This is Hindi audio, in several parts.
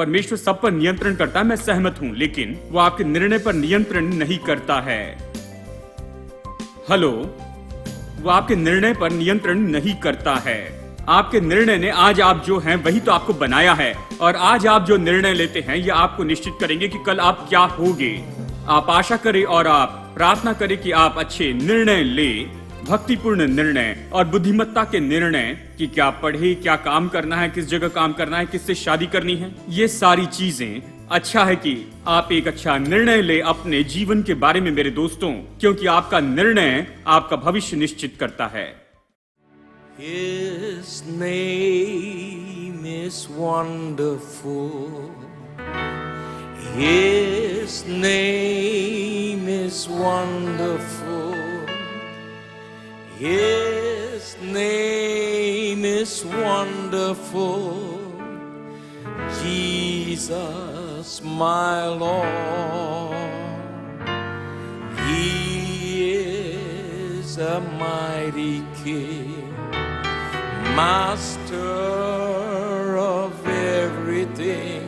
परमेश्वर सब पर नियंत्रण करता है, मैं सहमत हूं, लेकिन वो आपके निर्णय पर नियंत्रण नहीं करता है। हेलो, वो आपके निर्णय पर नियंत्रण नहीं करता है। आपके निर्णय ने आज आप जो हैं वही तो आपको बनाया है, और आज आप जो निर्णय लेते हैं ये आपको निश्चित करेंगे कि कल आप क्या होगे। आप आशा करें और आप प्रार्थना करें कि आप अच्छे निर्णय ले, भक्तिपूर्ण निर्णय और बुद्धिमत्ता के निर्णय कि क्या पढ़े, क्या काम करना है, किस जगह काम करना है, किससे शादी करनी है। ये सारी चीजें अच्छा है कि आप एक अच्छा निर्णय ले अपने जीवन के बारे में मेरे दोस्तों, क्योंकि आपका निर्णय आपका भविष्य निश्चित करता है। His name is wonderful. His name is wonderful. His name is wonderful. Jesus, my Lord. He is a mighty King, Master of everything.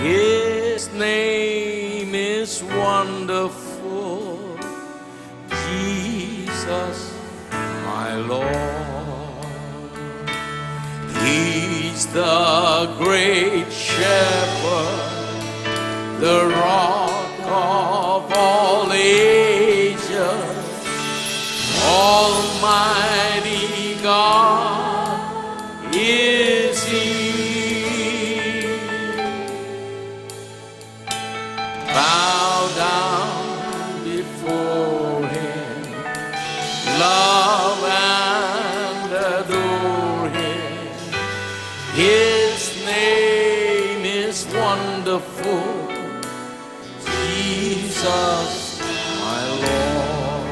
His name is wonderful. Jesus, my Lord. He's the great shepherd, the rock of all ages, Almighty God is He. Bow down before Him, love and adore Him. His name is wonderful, Jesus, my Lord.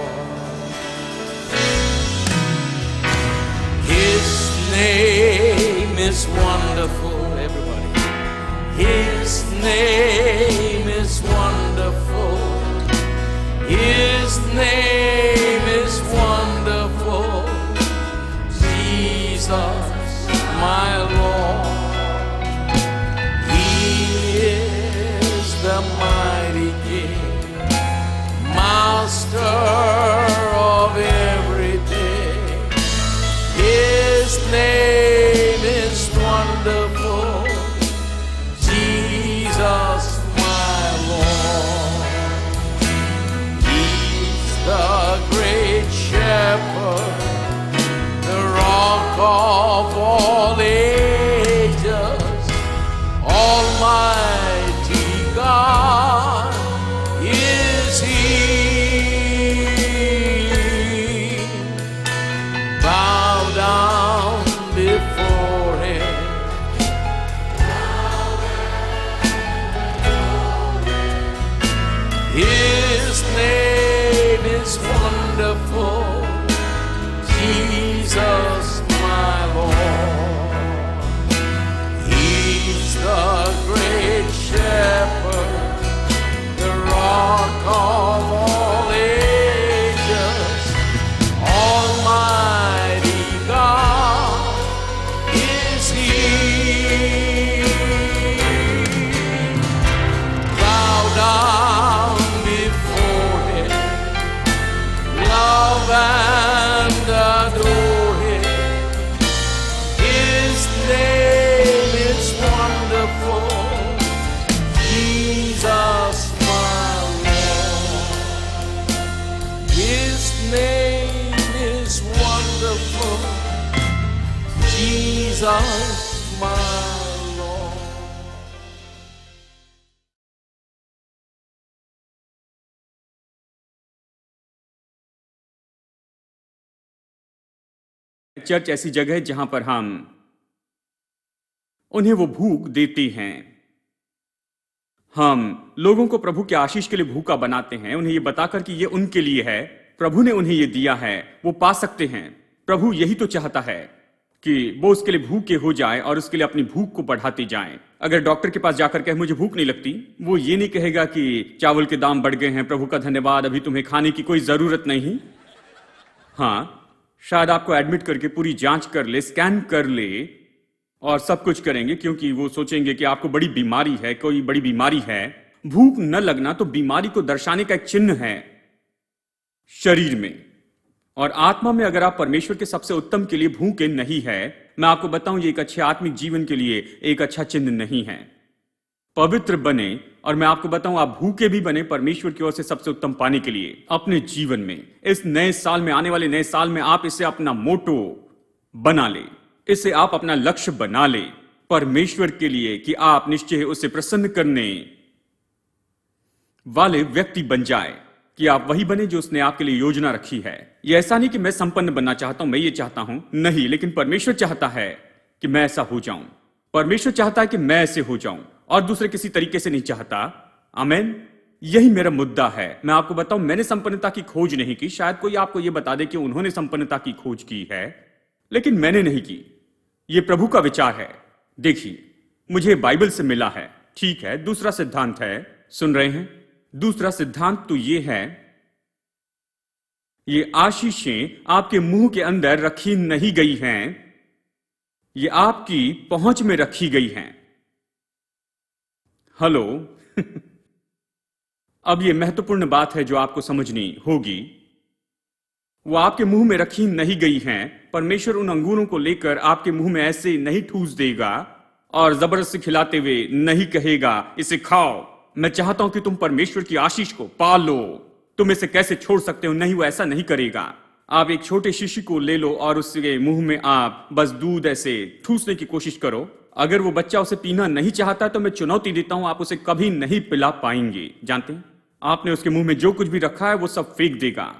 His name is wonderful, everybody. His name is wonderful. His name is wonderful, Jesus, my Lord. He is the mighty King, Master of everything. His name is wonderful, Jesus, my Lord. He's the great shepherd, the rock of all ages, Almighty God is He. Bow down before Him. His name is wonderful, Jesus, my Lord. He's the great shepherd, the rock of all ages, Almighty God is He. Bow down before Him, love and adore Him. His name is wonderful, Jesus, my Lord. His name is wonderful, Jesus, my Lord. Church ऐसी जगह है जहां पर हम उन्हें वो भूख देते हैं। हम लोगों को प्रभु के आशीष के लिए भूखा बनाते हैं, उन्हें ये बताकर कि ये उनके लिए है, प्रभु ने उन्हें ये दिया है, वो पा सकते हैं। प्रभु यही तो चाहता है कि वो उसके लिए भूखे हो जाए और उसके लिए अपनी भूख को बढ़ाते जाएं। अगर डॉक्टर के पास जाकर कहे मुझे भूख नहीं लगती, वो ये नहीं कहेगा कि चावल के दाम बढ़ गए हैं, प्रभु का धन्यवाद, अभी तुम्हें खाने की कोई जरूरत नहीं। हाँ, शायद आपको एडमिट करके पूरी जांच कर ले, स्कैन कर ले, और सब कुछ करेंगे क्योंकि वो सोचेंगे कि आपको बड़ी बीमारी है, कोई बड़ी बीमारी है। भूख न लगना तो बीमारी को दर्शाने का एक चिन्ह है शरीर में, और आत्मा में अगर आप परमेश्वर के सबसे उत्तम के लिए भूखे नहीं है, मैं आपको बताऊं ये एक अच्छे आत्मिक जीवन के लिए एक अच्छा चिन्ह नहीं है। पवित्र बने, और मैं आपको बताऊं आप भूखे भी बने परमेश्वर की ओर से सबसे उत्तम पाने के लिए अपने जीवन में। इस नए साल में, आने वाले नए साल में आप इसे अपना मोटो बना ले, इसे आप अपना लक्ष्य बना ले परमेश्वर के लिए कि आप निश्चय उसे प्रसन्न करने वाले व्यक्ति बन जाए, कि आप वही बने जो उसने आपके लिए योजना रखी है। यह ऐसा नहीं कि मैं संपन्न बनना चाहता हूं, मैं ये चाहता हूं, नहीं, लेकिन परमेश्वर चाहता है कि मैं ऐसा हो जाऊं। परमेश्वर चाहता है कि मैं ऐसे हो जाऊं, और दूसरे किसी तरीके से नहीं चाहता। आमेन। यही मेरा मुद्दा है। मैं आपको बताऊं, मैंने संपन्नता की खोज नहीं की। शायद कोई आपको यह बता दे कि उन्होंने संपन्नता की खोज की है, लेकिन मैंने नहीं की। यह प्रभु का विचार है। देखिए, मुझे बाइबल से मिला है, ठीक है। दूसरा सिद्धांत है, सुन रहे हैं? दूसरा सिद्धांत तो यह है, ये आशीषें आपके मुंह के अंदर रखी नहीं गई हैं, ये आपकी पहुंच में रखी गई हैं। हेलो। अब ये महत्वपूर्ण बात है जो आपको समझनी होगी। वो आपके मुंह में रखी नहीं गई हैं। परमेश्वर उन अंगूरों को लेकर आपके मुंह में ऐसे नहीं ठूस देगा और जबरदस्ती खिलाते हुए नहीं कहेगा इसे खाओ, मैं चाहता हूं कि तुम परमेश्वर की आशीष को पालो, तुम इसे कैसे छोड़ सकते हो। नहीं, वो ऐसा नहीं करेगा। आप एक छोटे शिशु को ले लो और उसके मुंह में आप बस दूध ऐसे ठूसने की कोशिश करो। अगर वो बच्चा उसे पीना नहीं चाहता तो मैं चुनौती देता हूं, आप उसे कभी नहीं पिला पाएंगे। जानते हैं, आपने उसके मुंह में जो कुछ भी रखा है वो सब फेंक देगा।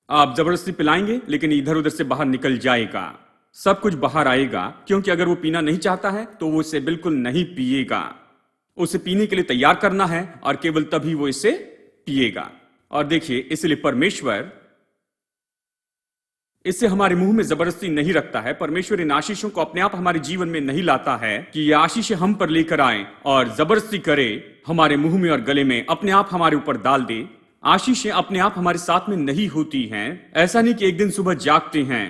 आप जबरदस्ती पिलाएंगे लेकिन इधर उधर से बाहर निकल जाएगा, सब कुछ बाहर आएगा, क्योंकि अगर वो पीना नहीं चाहता है तो वो इसे बिल्कुल नहीं पिएगा। उसे पीने के लिए तैयार करना है और केवल तभी वो इसे पिएगा। और देखिए, इसलिए परमेश्वर इसे हमारे मुंह में जबरदस्ती नहीं रखता है। परमेश्वर इन आशीषों को अपने आप हमारे जीवन में नहीं लाता है कि ये आशीषें हम पर लेकर आए और जबरदस्ती करे हमारे मुंह में और गले में, अपने आप हमारे ऊपर डाल दे। आशीषें अपने आप हमारे साथ में नहीं होती हैं। ऐसा नहीं कि एक दिन सुबह जागते हैं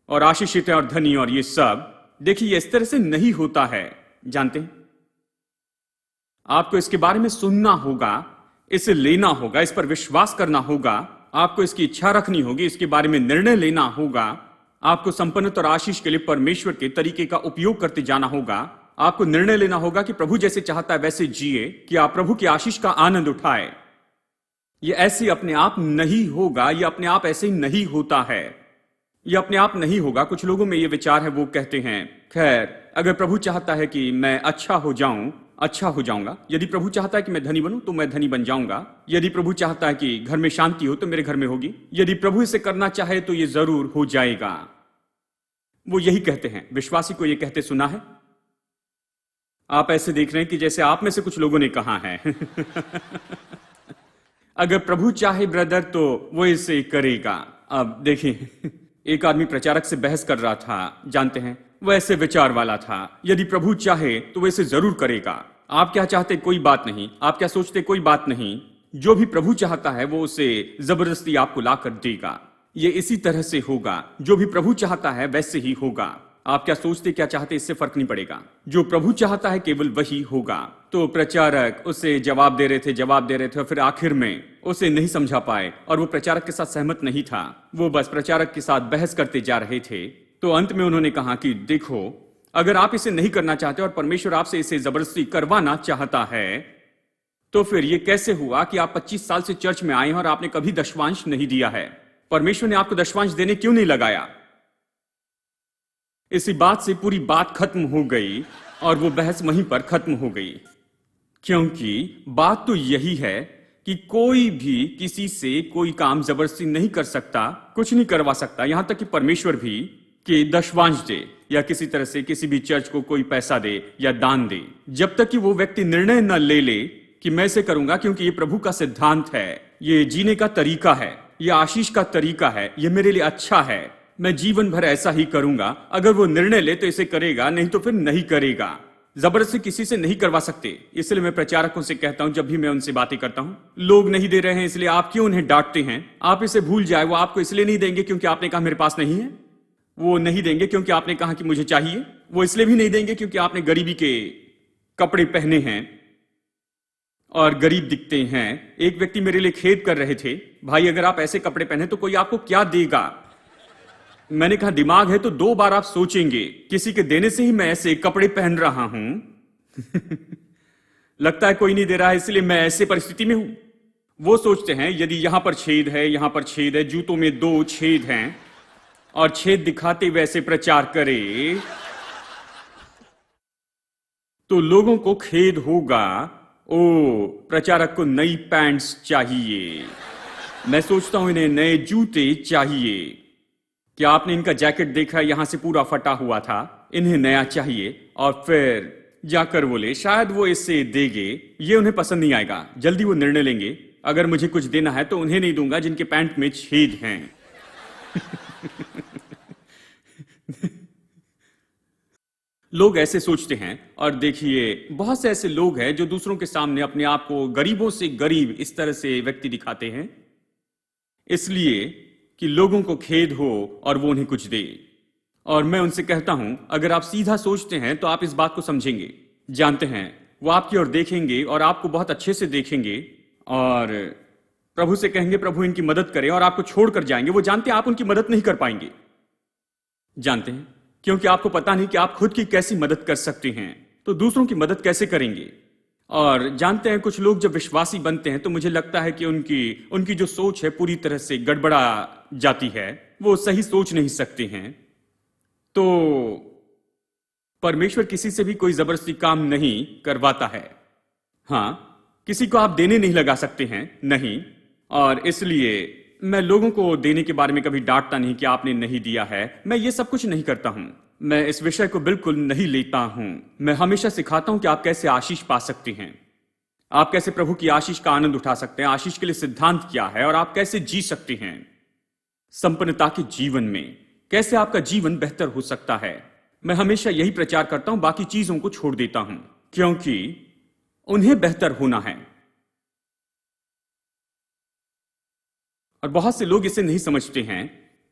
और आशीषित हैं और धनी और ये सब। देखिए, इस तरह से नहीं होता है। जानते हैं, आपको इसके बारे में सुनना होगा, इसे लेना होगा, इस पर विश्वास करना होगा, आपको इसकी इच्छा रखनी होगी, इसके बारे में निर्णय लेना होगा। आपको संपन्नता और आशीष के लिए परमेश्वर के तरीके का उपयोग करते जाना होगा। आपको निर्णय लेना होगा कि प्रभु जैसे चाहता है वैसे जिए, कि आप प्रभु की आशीष का आनंद उठाए। यह ऐसे अपने आप नहीं होगा, यह अपने आप ऐसे ही नहीं होता है, यह अपने आप नहीं होगा। कुछ लोगों में यह विचार है, वो कहते हैं खैर अगर प्रभु चाहता है कि मैं अच्छा हो जाऊं, अच्छा हो जाऊंगा। यदि प्रभु चाहता है कि मैं धनी बनूं तो मैं धनी बन जाऊंगा। यदि प्रभु चाहता है कि घर में शांति हो तो मेरे घर में होगी। यदि प्रभु इसे करना चाहे तो ये जरूर हो जाएगा। वो यही कहते हैं। विश्वासी को ये कहते सुना है? आप ऐसे देख रहे हैं कि जैसे आप में से कुछ लोगों ने कहा है अगर प्रभु चाहे ब्रदर तो वो इसे करेगा। अब देखिए, एक आदमी प्रचारक से बहस कर रहा था। जानते हैं, वह ऐसे विचार वाला था, यदि प्रभु चाहे तो वह इसे जरूर करेगा। आप क्या चाहते कोई बात नहीं, आप क्या सोचते कोई बात नहीं। जो भी प्रभु चाहता है वो उसे जबरदस्ती आपको ला कर देगा। ये इसी तरह से होगा, जो भी प्रभु चाहता है वैसे ही होगा। आप क्या सोचते क्या चाहते इससे फर्क नहीं पड़ेगा। जो प्रभु चाहता है केवल वही होगा। तो प्रचारक उसे जवाब दे रहे थे और फिर आखिर में उसे नहीं समझा पाए और वो प्रचारक के साथ सहमत नहीं था। वो बस प्रचारक के साथ बहस करते जा रहे थे। तो अंत में उन्होंने कहा कि देखो, अगर आप इसे नहीं करना चाहते और परमेश्वर आपसे इसे जबरदस्ती करवाना चाहता है तो फिर यह कैसे हुआ कि आप 25 साल से चर्च में आए हैं और आपने कभी दशवांश नहीं दिया है? परमेश्वर ने आपको दशवांश देने क्यों नहीं लगाया? इसी बात से पूरी बात खत्म हो गई और वो बहस वहीं पर खत्म हो गई। क्योंकि बात तो यही है कि कोई भी किसी से कोई काम जबरदस्ती नहीं कर सकता, कुछ नहीं करवा सकता। यहां तक कि परमेश्वर भी कि दशवांश दे या किसी तरह से किसी भी चर्च को कोई पैसा दे या दान दे, जब तक कि वो व्यक्ति निर्णय न ले ले कि मैं इसे करूंगा क्योंकि ये प्रभु का सिद्धांत है, ये जीने का तरीका है, ये आशीष का तरीका है, ये मेरे लिए अच्छा है, मैं जीवन भर ऐसा ही करूंगा। अगर वो निर्णय ले तो इसे करेगा, नहीं तो फिर नहीं करेगा। जबरदस्ती किसी से नहीं करवा सकते। इसलिए मैं प्रचारकों से कहता हूं, जब भी मैं उनसे बातें करता हूं, लोग नहीं दे रहे हैं इसलिए आप क्यों उन्हें डांटते हैं? आप इसे भूल जाए। वो आपको इसलिए नहीं देंगे क्योंकि आपने कहा मेरे पास नहीं है। वो नहीं देंगे क्योंकि आपने कहा कि मुझे चाहिए। वो इसलिए भी नहीं देंगे क्योंकि आपने गरीबी के कपड़े पहने हैं और गरीब दिखते हैं। एक व्यक्ति मेरे लिए खेद कर रहे थे, भाई अगर आप ऐसे कपड़े पहने तो कोई आपको क्या देगा। मैंने कहा दिमाग है तो 2 बार आप सोचेंगे, किसी के देने से ही मैं ऐसे कपड़े पहन रहा हूं। लगता है कोई नहीं दे रहा है इसलिए मैं ऐसे परिस्थिति में हूं। वो सोचते हैं यदि यहां पर छेद है, यहां पर छेद है, जूतों में 2 छेद हैं और छेद दिखाते हुए ऐसे प्रचार करे तो लोगों को खेद होगा, ओ प्रचारक को नई पैंट्स चाहिए। मैं सोचता हूं इन्हें नए जूते चाहिए। क्या आपने इनका जैकेट देखा, यहां से पूरा फटा हुआ था, इन्हें नया चाहिए। और फिर जाकर बोले शायद वो इससे देंगे, ये उन्हें पसंद नहीं आएगा। जल्दी वो निर्णय लेंगे, अगर मुझे कुछ देना है तो उन्हें नहीं दूंगा जिनके पैंट में छेद हैं। लोग ऐसे सोचते हैं। और देखिए बहुत से ऐसे लोग हैं जो दूसरों के सामने अपने आप को गरीबों से गरीब इस तरह से व्यक्ति दिखाते हैं इसलिए कि लोगों को खेद हो और वो उन्हें कुछ दे। और मैं उनसे कहता हूं अगर आप सीधा सोचते हैं तो आप इस बात को समझेंगे। जानते हैं वो आपकी ओर देखेंगे और आपको बहुत अच्छे से देखेंगे और प्रभु से कहेंगे प्रभु इनकी मदद करें और आपको छोड़कर जाएंगे। वो जानते हैं आप उनकी मदद नहीं कर पाएंगे। जानते हैं क्योंकि आपको पता नहीं कि आप खुद की कैसी मदद कर सकते हैं तो दूसरों की मदद कैसे करेंगे। और जानते हैं कुछ लोग जब विश्वासी बनते हैं तो मुझे लगता है कि उनकी जो सोच है पूरी तरह से गड़बड़ा जाती है। वो सही सोच नहीं सकते हैं। तो परमेश्वर किसी से भी कोई जबरदस्ती काम नहीं करवाता है। हां, किसी को आप देने नहीं लगा सकते हैं, नहीं। और इसलिए मैं लोगों को देने के बारे में कभी डांटता नहीं कि आपने नहीं दिया है। मैं ये सब कुछ नहीं करता हूं। मैं इस विषय को बिल्कुल नहीं लेता हूं। मैं हमेशा सिखाता हूं कि आप कैसे आशीष पा सकते हैं, आप कैसे प्रभु की आशीष का आनंद उठा सकते हैं, आशीष के लिए सिद्धांत क्या है और आप कैसे जी सकते हैं संपन्नता के जीवन में, कैसे आपका जीवन बेहतर हो सकता है। मैं हमेशा यही प्रचार करता हूं, बाकी चीजों को छोड़ देता हूं क्योंकि उन्हें बेहतर होना है। और बहुत से लोग इसे नहीं समझते हैं।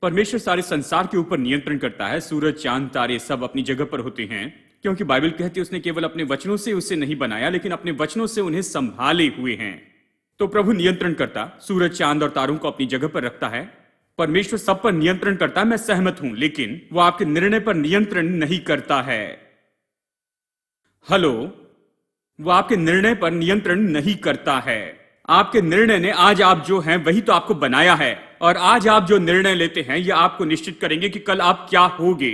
परमेश्वर सारे संसार के ऊपर नियंत्रण करता है। सूरज, चांद, तारे सब अपनी जगह पर होते हैं क्योंकि बाइबल कहती है उसने केवल अपने वचनों से उसे नहीं बनाया लेकिन अपने वचनों से उन्हें संभाले हुए हैं। तो प्रभु नियंत्रण करता, सूरज, चांद और तारों को अपनी जगह पर रखता है। परमेश्वर सब पर नियंत्रण करता है, मैं सहमत हूं, लेकिन वो आपके निर्णय पर नियंत्रण नहीं करता है। हेलो, वो आपके निर्णय पर नियंत्रण नहीं करता है। आपके निर्णय ने आज आप जो हैं वही तो आपको बनाया है और आज आप जो निर्णय लेते हैं ये आपको निश्चित करेंगे कि कल आप क्या होगे।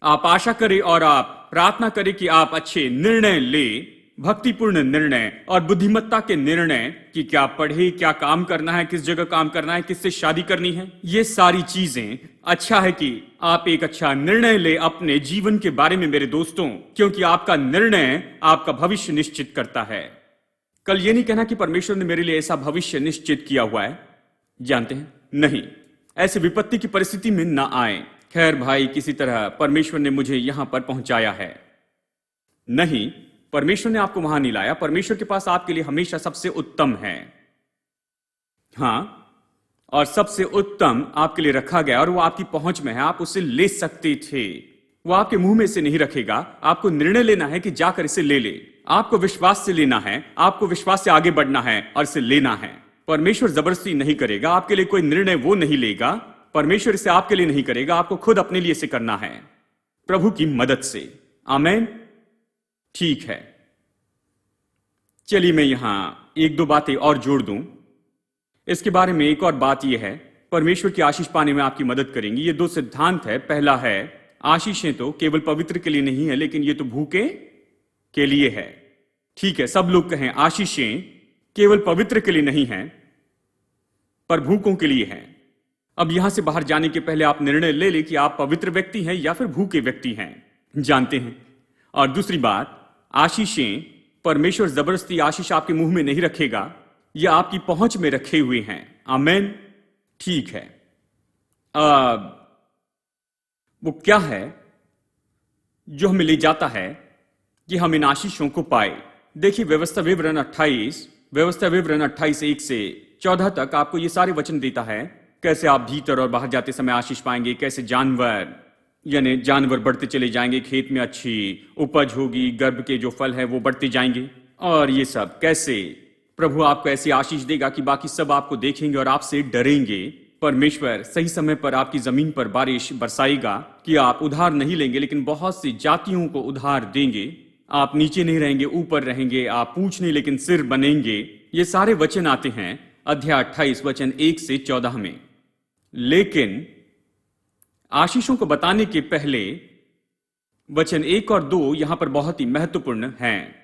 आप आशा करें और आप प्रार्थना करें कि आप अच्छे निर्णय ले, भक्तिपूर्ण निर्णय और बुद्धिमत्ता के निर्णय कि क्या पढ़े, क्या काम करना है, किस जगह काम करना है, किससे शादी करनी है। ये सारी चीजें अच्छा है कि आप एक अच्छा निर्णय ले अपने जीवन के बारे में मेरे दोस्तों, क्योंकि आपका निर्णय आपका भविष्य निश्चित करता है। कल ये नहीं कहना कि परमेश्वर ने मेरे लिए ऐसा भविष्य निश्चित किया हुआ है। जानते हैं, नहीं, ऐसे विपत्ति की परिस्थिति में ना आए। खैर भाई, किसी तरह परमेश्वर ने मुझे यहां पर पहुंचाया है। नहीं, परमेश्वर ने आपको वहां नहीं लाया। परमेश्वर के पास आपके लिए हमेशा सबसे उत्तम है। हां, और सबसे उत्तम आपके लिए रखा गया और वो आपकी पहुंच में है। आप उसे ले सकते थे। वो आपके मुंह में से नहीं रखेगा। आपको निर्णय लेना है कि जाकर इसे ले ले। आपको विश्वास से लेना है, आपको विश्वास से आगे बढ़ना है और इसे लेना है। परमेश्वर जबरदस्ती नहीं करेगा, आपके लिए कोई निर्णय वो नहीं लेगा। परमेश्वर इसे आपके लिए नहीं करेगा, आपको खुद अपने लिए इसे करना है प्रभु की मदद से। आमीन। ठीक है, चलिए मैं यहां 1-2 बातें और जोड़ दूं। इसके बारे में एक और बात यह है, परमेश्वर की आशीष पाने में आपकी मदद करेंगी। ये 2 सिद्धांत है। पहला है, आशीषें तो केवल पवित्र के लिए नहीं है लेकिन ये तो भूखे के लिए है। ठीक है, सब लोग कहें आशीषें केवल पवित्र के लिए नहीं है पर भूखों के लिए है। अब यहां से बाहर जाने के पहले आप निर्णय ले लें कि आप पवित्र व्यक्ति हैं या फिर भूखे व्यक्ति हैं। जानते हैं। और दूसरी बात, आशीषें, परमेश्वर जबरदस्ती आशीष आपके मुंह में नहीं रखेगा, यह आपकी पहुंच में रखे हुए हैं। आमीन। ठीक है, वो क्या है जो हमें ले जाता है कि हम इन आशीषों को पाए। देखिए व्यवस्था विवरण 28 1 से 14 तक आपको ये सारे वचन देता है, कैसे आप भीतर और बाहर जाते समय आशीष पाएंगे, कैसे जानवर यानी जानवर बढ़ते चले जाएंगे, खेत में अच्छी उपज होगी, गर्भ के जो फल है वो बढ़ते जाएंगे। और ये सब कैसे? प्रभु आपको ऐसी आशीष देगा कि बाकी सब आपको देखेंगे और आपसे डरेंगे। परमेश्वर सही समय पर आपकी जमीन पर बारिश बरसाएगा कि आप उधार नहीं लेंगे लेकिन बहुत सी जातियों को उधार देंगे। आप नीचे नहीं रहेंगे, ऊपर रहेंगे। आप पूंछ नहीं लेकिन सिर बनेंगे। ये सारे वचन आते हैं अध्याय 28 वचन 1 से 14 में। लेकिन आशीषों को बताने के पहले वचन 1 और 2 यहां पर बहुत ही महत्वपूर्ण हैं।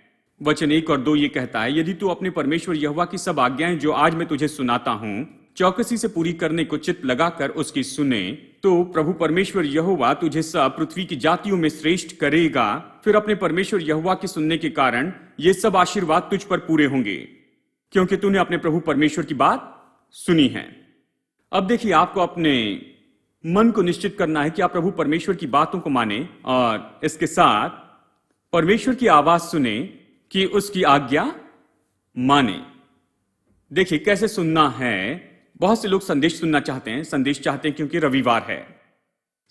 वचन 1 और 2 ये कहता है, यदि तू अपने परमेश्वर यहोवा की सब आज्ञाएं जो आज मैं तुझे सुनाता हूं चौकसी से पूरी करने को चित्त लगाकर उसकी सुने, तो प्रभु परमेश्वर यहोवा तुझे सब पृथ्वी की जातियों में श्रेष्ठ करेगा। फिर अपने परमेश्वर यहोवा के सुनने के कारण ये सब आशीर्वाद तुझ पर पूरे होंगे, क्योंकि तूने अपने प्रभु परमेश्वर की बात सुनी है। अब देखिए, आपको अपने मन को निश्चित करना है कि आप प्रभु परमेश्वर की बातों को माने और इसके साथ परमेश्वर की आवाज सुने कि उसकी आज्ञा माने। देखिए कैसे सुनना है। बहुत से लोग संदेश सुनना चाहते हैं, संदेश चाहते हैं क्योंकि रविवार है।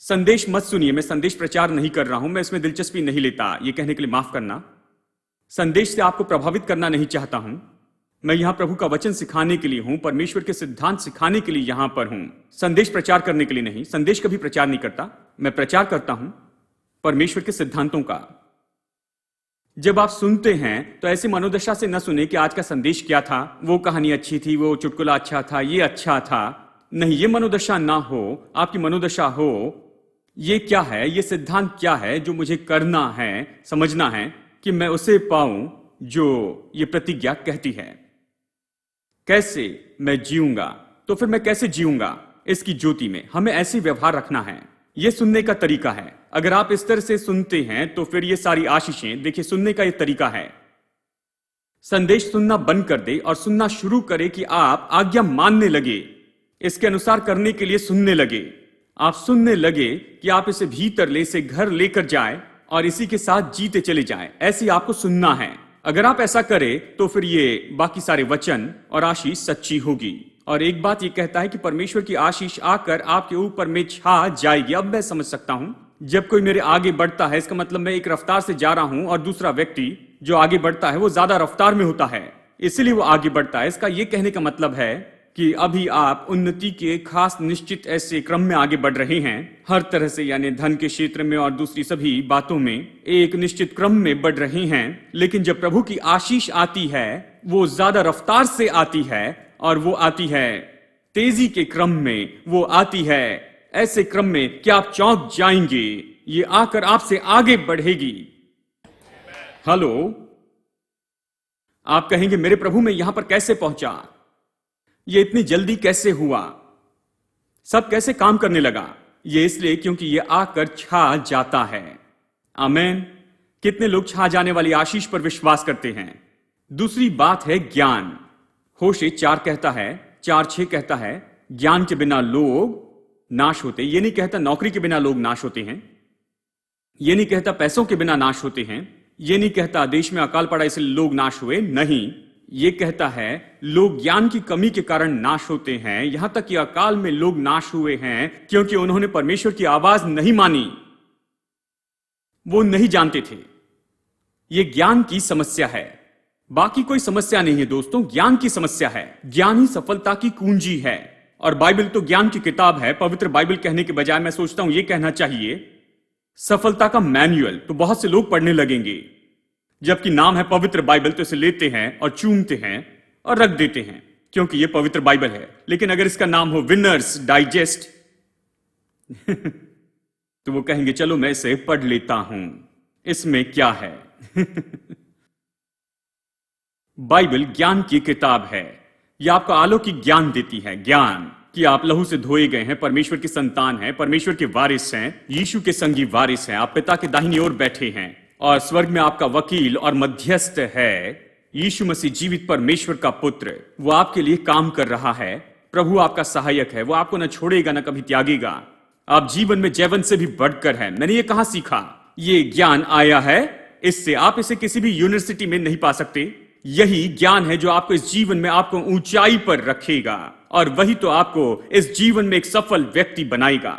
संदेश मत सुनिए, मैं संदेश प्रचार नहीं कर रहा हूं, मैं इसमें दिलचस्पी नहीं लेता, ये कहने के लिए माफ करना। संदेश से आपको प्रभावित करना नहीं चाहता हूं। मैं यहां प्रभु का वचन सिखाने के लिए हूं, परमेश्वर के सिद्धांत सिखाने के लिए यहां पर हूं, संदेश प्रचार करने के लिए नहीं। संदेश कभी प्रचार नहीं करता, मैं प्रचार करता हूं परमेश्वर के सिद्धांतों का। जब आप सुनते हैं तो ऐसी मनोदशा से न सुने कि आज का संदेश क्या था, वो कहानी अच्छी थी, वो चुटकुला अच्छा था, ये अच्छा था। नहीं, ये मनोदशा ना हो। आपकी मनोदशा हो, ये क्या है, ये सिद्धांत क्या है जो मुझे करना है, समझना है कि मैं उसे पाऊं जो ये प्रतिज्ञा कहती है। कैसे मैं जीऊंगा, तो फिर मैं कैसे जीऊंगा इसकी ज्योति में हमें ऐसे व्यवहार रखना है। यह सुनने का तरीका है। अगर आप इस तरह से सुनते हैं तो फिर ये सारी आशीषें, देखिए सुनने का यह तरीका है। संदेश सुनना बंद कर दे और सुनना शुरू करे कि आप आज्ञा मानने लगे, इसके अनुसार करने के लिए सुनने लगे। आप सुनने लगे कि आप इसे भीतर ले, इसे घर लेकर जाए और इसी के साथ जीते चले जाएं। ऐसे आपको सुनना है। अगर आप ऐसा करें तो फिर ये बाकी सारे वचन और आशीष सच्ची होगी। और एक बात ये कहता है कि परमेश्वर की आशीष आकर आपके ऊपर में छा जाएगी। अब मैं समझ सकता हूं, जब कोई मेरे आगे बढ़ता है, इसका मतलब मैं एक रफ्तार से जा रहा हूं और दूसरा व्यक्ति जो आगे बढ़ता है वो ज्यादा रफ्तार में होता है, इसलिए वो आगे बढ़ता है। इसका ये कहने का मतलब है कि अभी आप उन्नति के खास निश्चित ऐसे क्रम में आगे बढ़ रहे हैं, हर तरह से, यानी धन के क्षेत्र में और दूसरी सभी बातों में एक निश्चित क्रम में बढ़ रहे हैं। लेकिन जब प्रभु की आशीष आती है वो ज्यादा रफ्तार से आती है और वो आती है तेजी के क्रम में, वो आती है ऐसे क्रम में कि आप चौंक जाएंगे। ये आकर आपसे आगे बढ़ेगी। हेलो, आप कहेंगे मेरे प्रभु मैं यहां पर कैसे पहुंचा, ये इतनी जल्दी कैसे हुआ, सब कैसे काम करने लगा? ये इसलिए क्योंकि ये आकर छा जाता है। आमेन। कितने लोग छा जाने वाली आशीष पर विश्वास करते हैं? दूसरी बात है ज्ञान। होशे 4 कहता है, 4:6 कहता है, ज्ञान के बिना लोग नाश होते। ये नहीं कहता नौकरी के बिना लोग नाश होते हैं, ये नहीं कहता पैसों के बिना नाश होते हैं, ये नहीं कहता देश में अकाल पड़ा इसलिए लोग नाश हुए। नहीं, ये कहता है लोग ज्ञान की कमी के कारण नाश होते हैं। यहां तक कि अकाल में लोग नाश हुए हैं क्योंकि उन्होंने परमेश्वर की आवाज नहीं मानी, वो नहीं जानते थे। ये ज्ञान की समस्या है, बाकी कोई समस्या नहीं है दोस्तों, ज्ञान की समस्या है। ज्ञान ही सफलता की कुंजी है और बाइबल तो ज्ञान की किताब है। पवित्र बाइबल कहने के बजाय मैं सोचता हूं यह कहना चाहिए सफलता का मैनुअल। तो बहुत से लोग पढ़ने लगेंगे, जबकि नाम है पवित्र बाइबल, तो इसे लेते हैं और चूमते हैं और रख देते हैं क्योंकि यह पवित्र बाइबल है। लेकिन अगर इसका नाम हो विनर्स डाइजेस्ट तो वो कहेंगे चलो मैं इसे पढ़ लेता हूं, इसमें क्या है। बाइबल ज्ञान की किताब है। यह आपको अलौकिक ज्ञान देती है, ज्ञान कि आप लहू से धोए गए हैं, परमेश्वर की संतान हैं, परमेश्वर के वारिस हैं, यीशु के संगी वारिस हैं, आप पिता के दाहिनी ओर बैठे हैं और स्वर्ग में आपका वकील और मध्यस्थ है यीशु मसीह, जीवित परमेश्वर का पुत्र। वो आपके लिए काम कर रहा है। प्रभु आपका सहायक है, वो आपको न छोड़ेगा न कभी त्यागेगा। आप जीवन में जैवन से भी बढ़कर है। मैंने ये कहां सीखा? ये ज्ञान आया है इससे। आप इसे किसी भी यूनिवर्सिटी में नहीं पा सकते। यही ज्ञान है जो आपको इस जीवन में आपको ऊंचाई पर रखेगा और वही तो आपको इस जीवन में एक सफल व्यक्ति बनाएगा।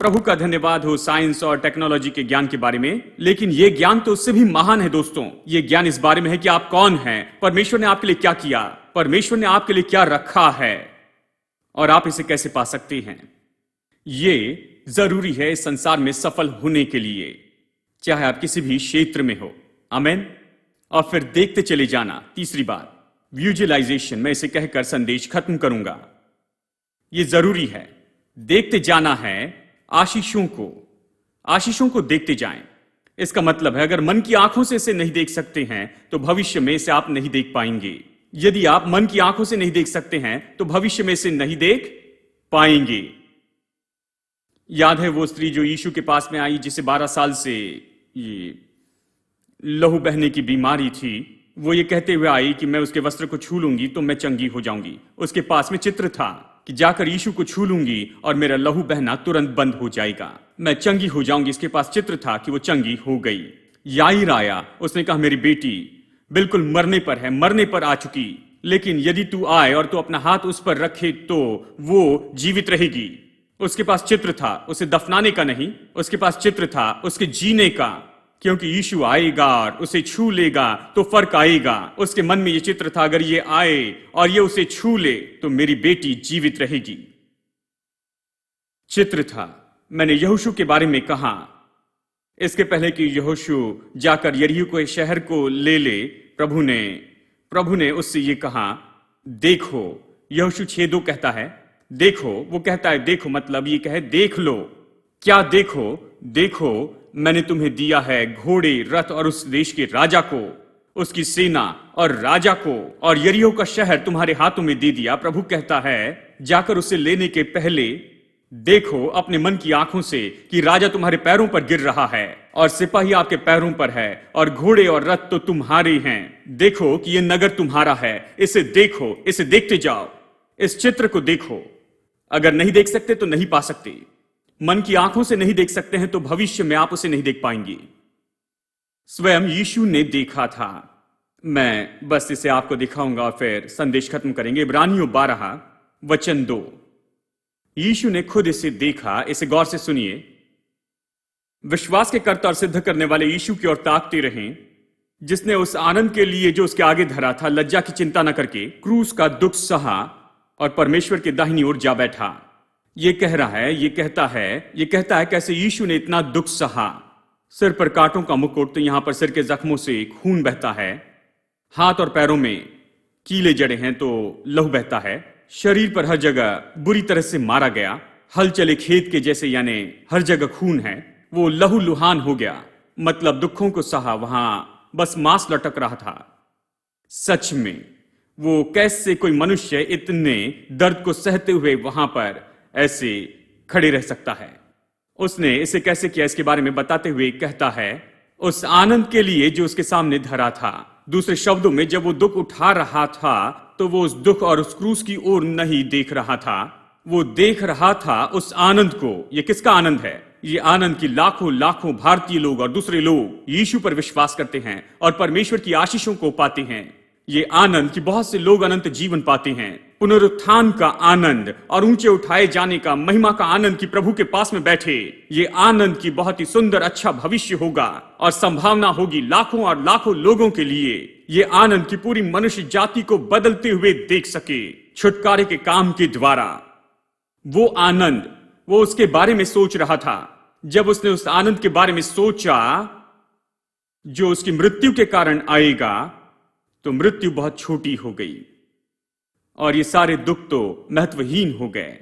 प्रभु का धन्यवाद हो साइंस और टेक्नोलॉजी के ज्ञान के बारे में, लेकिन ये ज्ञान तो उससे भी महान है दोस्तों। ये ज्ञान इस बारे में है कि आप कौन हैं, परमेश्वर ने आपके लिए क्या किया, परमेश्वर ने आपके लिए क्या रखा है और आप इसे कैसे पा सकते हैं। ये जरूरी है इस संसार में सफल होने के लिए, चाहे आप किसी भी क्षेत्र में हो। आमेन। और फिर देखते चले जाना। तीसरी बात, विजुअलाइजेशन। मैं इसे कहकर संदेश खत्म करूंगा। ये जरूरी है, देखते जाना है आशीषों को देखते जाएं। इसका मतलब है अगर मन की आंखों से इसे नहीं देख सकते हैं तो भविष्य में इसे आप नहीं देख पाएंगे। यदि आप मन की आंखों से नहीं देख सकते हैं तो भविष्य में इसे नहीं देख पाएंगे। याद है वो स्त्री जो यीशु के पास में आई, जिसे 12 साल से ये लहू बहने की बीमारी थी। वो ये कहते हुए आई कि मैं उसके वस्त्र को छू लूंगी तो मैं चंगी हो जाऊंगी। उसके पास में चित्र था कि जाकर यीशु को छू लूंगी और मेरा लहू बहना तुरंत बंद हो जाएगा, मैं चंगी हो जाऊंगी। इसके पास चित्र था कि वो चंगी हो गई। याईर आया, उसने कहा मेरी बेटी बिल्कुल मरने पर है, मरने पर आ चुकी, लेकिन यदि तू आए और तू अपना हाथ उस पर रखे तो वो जीवित रहेगी। उसके पास चित्र था, उसे दफनाने का नहीं, उसके पास चित्र था उसके जीने का, क्योंकि यीशु आएगा और उसे छू लेगा तो फर्क आएगा। उसके मन में ये चित्र था, अगर ये आए और ये उसे छू ले तो मेरी बेटी जीवित रहेगी। चित्र था। मैंने यहोशू के बारे में कहा, इसके पहले कि यहोशू जाकर यरीहो के शहर को ले ले, प्रभु ने उससे ये कहा, देखो। यहोशू 6:2 कहता है देखो। वो कहता है देखो मतलब ये कहे देख लो। क्या देखो? देखो मैंने तुम्हें दिया है घोड़े, रथ और उस देश के राजा को, उसकी सेना और राजा को, और यरीहो का शहर तुम्हारे हाथों में दे दिया। प्रभु कहता है जाकर उसे लेने के पहले देखो अपने मन की आंखों से कि राजा तुम्हारे पैरों पर गिर रहा है और सिपाही आपके पैरों पर है और घोड़े और रथ तो तुम्हारे हैं। देखो कि यह नगर तुम्हारा है। इसे देखो, इसे देखते जाओ, इस चित्र को देखो। अगर नहीं देख सकते तो नहीं पा सकते। मन की आंखों से नहीं देख सकते हैं तो भविष्य में आप उसे नहीं देख पाएंगे। स्वयं यीशु ने देखा था। मैं बस इसे आपको दिखाऊंगा और फिर संदेश खत्म करेंगे। इब्रानियों 12:2। यीशु ने खुद इसे देखा। इसे गौर से सुनिए। विश्वास के कर्ता और सिद्ध करने वाले यीशु की ओर ताकते रहें, जिसने उस आनंद के लिए जो उसके आगे धरा था लज्जा की चिंता न करके क्रूस का दुख सहा और परमेश्वर के दाहिनी ओर जा बैठा। ये कह रहा है, ये कहता है कैसे यीशु ने इतना दुख सहा। सिर पर कांटों का मुकुट, तो यहां पर सिर के जख्मों से खून बहता है। हाथ और पैरों में कीले जड़े हैं तो लहू बहता है। शरीर पर हर जगह बुरी तरह से मारा गया। हल चले खेत के जैसे, यानी हर जगह खून है। वो लहू लुहान हो गया, मतलब दुखों को सहा, वहां बस मांस लटक रहा था। सच में वो कैसे कोई मनुष्य इतने दर्द को सहते हुए वहां पर ऐसे खड़े रह सकता है। उसने इसे कैसे किया इसके बारे में बताते हुए कहता है उस आनंद के लिए जो उसके सामने धरा था। दूसरे शब्दों में, जब वो दुख उठा रहा था तो वो उस दुख और उस क्रूस की ओर नहीं देख रहा था, वो देख रहा था उस आनंद को। ये किसका आनंद है? ये आनंद की लाखों लाखों भारतीय लोग और दूसरे लोग यीशु पर विश्वास करते हैं और परमेश्वर की आशीषों को पाते हैं। ये आनंद कि बहुत से लोग अनंत जीवन पाते हैं, पुनरुत्थान का आनंद और ऊंचे उठाए जाने का, महिमा का आनंद कि प्रभु के पास में बैठे। ये आनंद की बहुत ही सुंदर अच्छा भविष्य होगा और संभावना होगी लाखों और लाखों लोगों के लिए। ये आनंद की पूरी मनुष्य जाति को बदलते हुए देख सके छुटकारे के काम के द्वारा। वो आनंद, वो उसके बारे में सोच रहा था। जब उसने उस आनंद के बारे में सोचा जो उसकी मृत्यु के कारण आएगा, तो मृत्यु बहुत छोटी हो गई और ये सारे दुख तो महत्वहीन हो गए।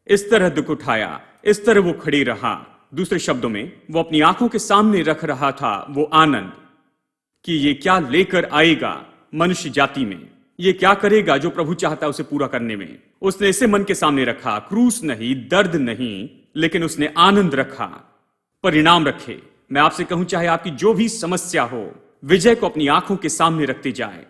इस तरह दुख उठाया, इस तरह वो खड़े रहा। दूसरे शब्दों में, वो अपनी आंखों के सामने रख रहा था वो आनंद कि ये क्या लेकर आएगा मनुष्य जाति में, ये क्या करेगा जो प्रभु चाहता है उसे पूरा करने में। उसने इसे मन के सामने रखा, क्रूस नहीं, दर्द नहीं, लेकिन उसने आनंद रखा, परिणाम रखे। मैं आपसे कहूं, चाहे आपकी जो भी समस्या हो, विजय को अपनी आंखों के सामने रखते जाए,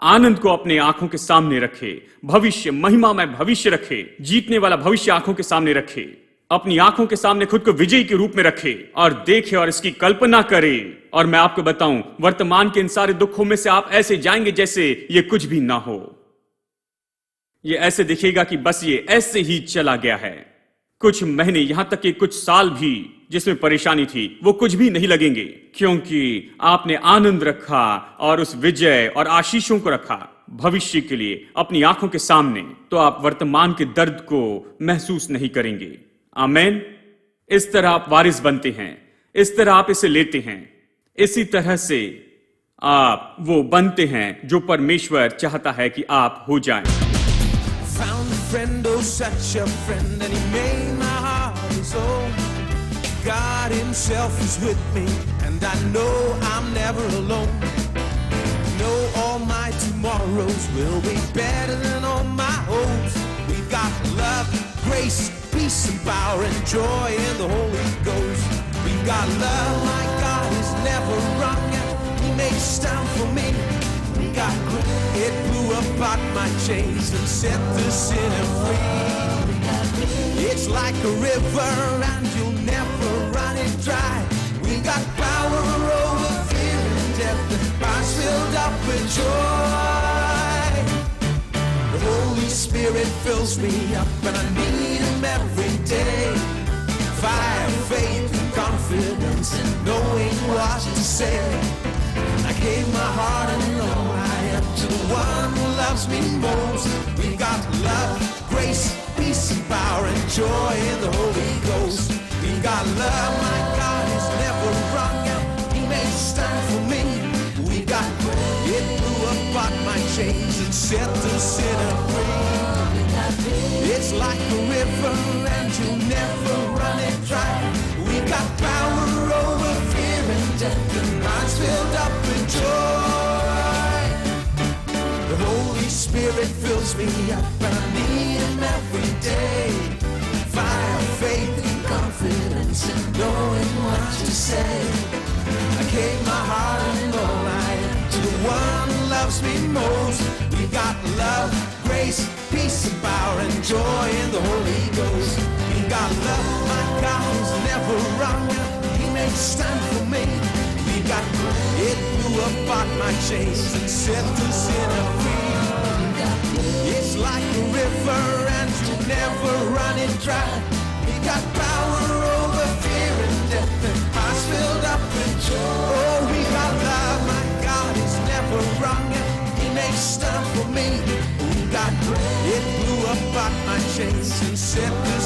आनंद को अपने आंखों के सामने रखे, भविष्य, महिमा में भविष्य रखे, जीतने वाला भविष्य आंखों के सामने रखे, अपनी आंखों के सामने खुद को विजयी के रूप में रखे और देखे और इसकी कल्पना करे। और मैं आपको बताऊं, वर्तमान के इन सारे दुखों में से आप ऐसे जाएंगे जैसे ये कुछ भी ना हो। ये ऐसे दिखेगा कि बस ये ऐसे ही चला गया है। कुछ महीने, यहां तक कि कुछ साल भी जिसमें परेशानी थी, वो कुछ भी नहीं लगेंगे, क्योंकि आपने आनंद रखा और उस विजय और आशीषों को रखा भविष्य के लिए अपनी आंखों के सामने। तो आप वर्तमान के दर्द को महसूस नहीं करेंगे। आमेन। इस तरह आप वारिस बनते हैं, इस तरह आप इसे लेते हैं, इसी तरह से आप वो बनते हैं जो परमेश्वर चाहता है कि आप हो जाएं। Found a friend, oh such a friend, and he made my heart his own. God himself is with me, and I know I'm never alone. No, all my tomorrows will be better than all my hopes. We've got love, grace, peace and power and joy in the Holy Ghost. We've got love, my God is never wrong, and he makes time for me. We got grace, it blew apart my chains and set the sinner free. It's like a river and you'll never run it dry. We got power over fear and death, the hearts filled up with joy. The Holy Spirit fills me up and I need him every day. Fire, faith and confidence and knowing what to say. I gave my heart and all I am to the one who loves me most. We got love, grace, peace and power and joy in the Holy Ghost. We got love, my God is never wrong, and he makes time for me. We got grace, it blew apart my chains and set the sinner free. It's like a river and you'll never run it dry. We got power over fear and death and hearts filled up with joy. The Holy Spirit fills me up and I need him every day. Fire, faith and confidence and knowing what to say. I gave my heart and all I am to the one who loves me most. We got love, grace, peace and power and joy in the Holy Ghost. We got love, my God is never wrong, he makes time for me. We got it blew apart my chains and set the sinner free. It's like a river and you'll never run it dry. We got power over fear and death and hearts filled up with joy. Oh, we got love, my God is never wrong, and he makes time for me. We got it blew apart my chains and set the